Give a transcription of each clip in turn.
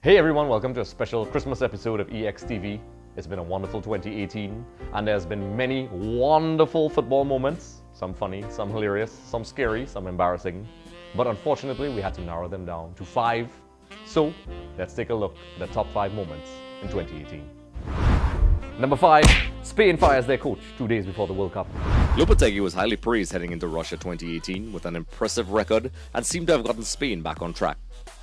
Hey everyone, welcome to a special Christmas episode of EXTV. It's been a wonderful 2018 and there's been many wonderful football moments. Some funny, some hilarious, some scary, some embarrassing. But unfortunately, we had to narrow them down to 5. So, let's take a look at the top 5 moments in 2018. Number 5, Spain fires their coach 2 days before the World Cup. Lopetegui was highly praised heading into Russia 2018 with an impressive record and seemed to have gotten Spain back on track.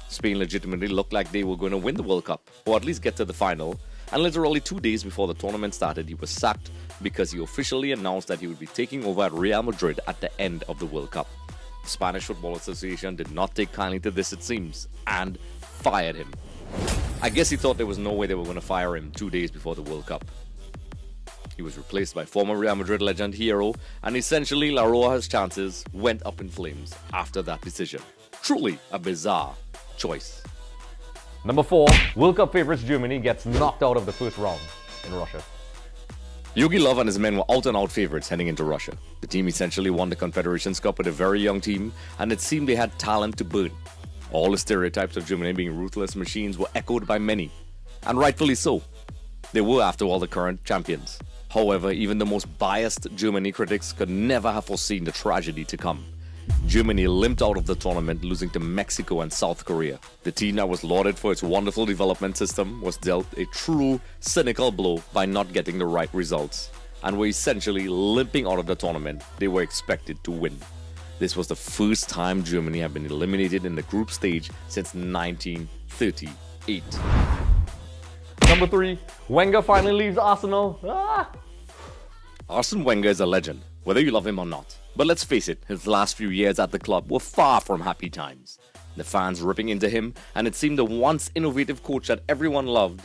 Spain legitimately looked like they were going to win the World Cup, or at least get to the final, and literally 2 days before the tournament started, he was sacked because he officially announced that he would be taking over at Real Madrid at the end of the World Cup. The Spanish Football Association did not take kindly to this, it seems, and fired him. I guess he thought there was no way they were going to fire him 2 days before the World Cup. He was replaced by former Real Madrid legend Hero, and essentially La Roja's chances went up in flames after that decision. Truly a bizarre choice. Number 4, World Cup favourites Germany gets knocked out of the first round in Russia. Jogi Löw and his men were out-and-out favourites heading into Russia. The team essentially won the Confederations Cup with a very young team, and it seemed they had talent to burn. All the stereotypes of Germany being ruthless machines were echoed by many, and rightfully so. They were, after all, the current champions. However, even the most biased Germany critics could never have foreseen the tragedy to come. Germany limped out of the tournament, losing to Mexico and South Korea. The team that was lauded for its wonderful development system was dealt a true cynical blow by not getting the right results, and were essentially limping out of the tournament they were expected to win. This was the first time Germany had been eliminated in the group stage since 1938. Number 3, Wenger finally leaves Arsenal. Arsene Wenger is a legend, whether you love him or not. But let's face it, his last few years at the club were far from happy times. The fans ripping into him, and it seemed the once innovative coach that everyone loved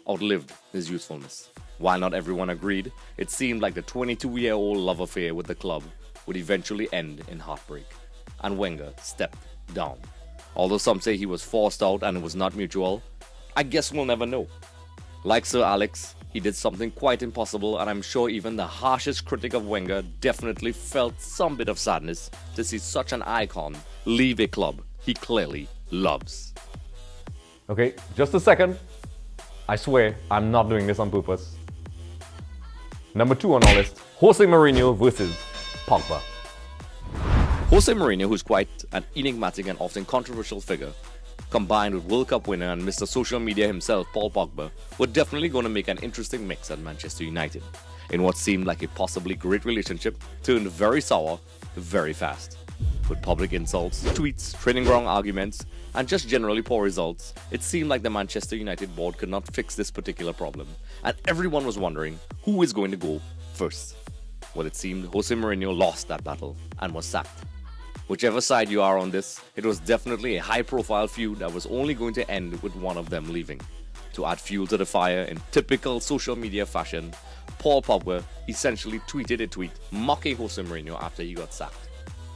outlived his usefulness. While not everyone agreed, it seemed like the 22-year-old love affair with the club would eventually end in heartbreak, and Wenger stepped down. Although some say he was forced out and it was not mutual, I guess we'll never know. Like Sir Alex, he did something quite impossible, and I'm sure even the harshest critic of Wenger definitely felt some bit of sadness to see such an icon leave a club he clearly loves. Okay, just a second. I swear I'm not doing this on purpose. Number 2 on our list, Jose Mourinho versus Pogba. Jose Mourinho, who's quite an enigmatic and often controversial figure, combined with World Cup winner and Mr. Social Media himself, Paul Pogba, were definitely going to make an interesting mix at Manchester United, in what seemed like a possibly great relationship turned very sour very fast. With public insults, tweets, training ground arguments, and just generally poor results, it seemed like the Manchester United board could not fix this particular problem, and everyone was wondering who is going to go first. Well, it seemed Jose Mourinho lost that battle and was sacked. Whichever side you are on this, it was definitely a high-profile feud that was only going to end with one of them leaving. To add fuel to the fire in typical social media fashion, Paul Pogba essentially tweeted a tweet mocking Jose Mourinho after he got sacked.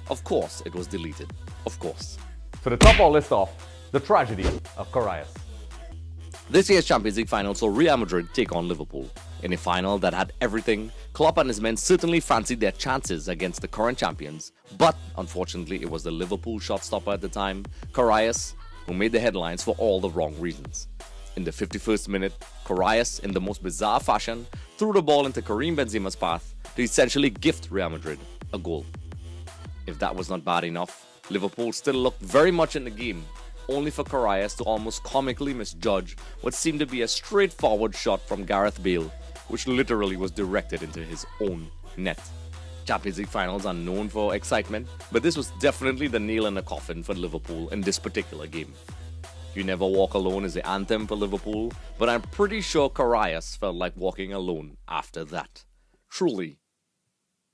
Of course, it was deleted. Of course. So to top our list off, the tragedy of Carias. This year's Champions League final saw Real Madrid take on Liverpool. In a final that had everything, Klopp and his men certainly fancied their chances against the current champions, but unfortunately it was the Liverpool shot-stopper at the time, Carias, who made the headlines for all the wrong reasons. In the 51st minute, Carias, in the most bizarre fashion, threw the ball into Karim Benzema's path to essentially gift Real Madrid a goal. If that was not bad enough, Liverpool still looked very much in the game, only for Carias to almost comically misjudge what seemed to be a straightforward shot from Gareth Bale, which literally was directed into his own net. Champions League finals are known for excitement, but this was definitely the nail in the coffin for Liverpool in this particular game. You Never Walk Alone is the anthem for Liverpool, but I'm pretty sure Carias felt like walking alone after that. Truly,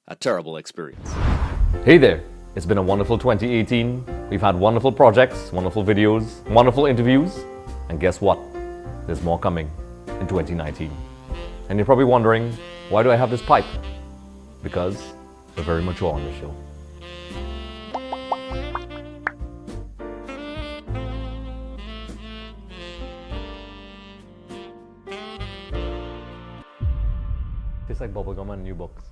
a terrible experience. Hey there, it's been a wonderful 2018. We've had wonderful projects, wonderful videos, wonderful interviews, and guess what? There's more coming in 2019. And you're probably wondering, why do I have this pipe? Because we're very mature on this show. Tastes like bubblegum and new books.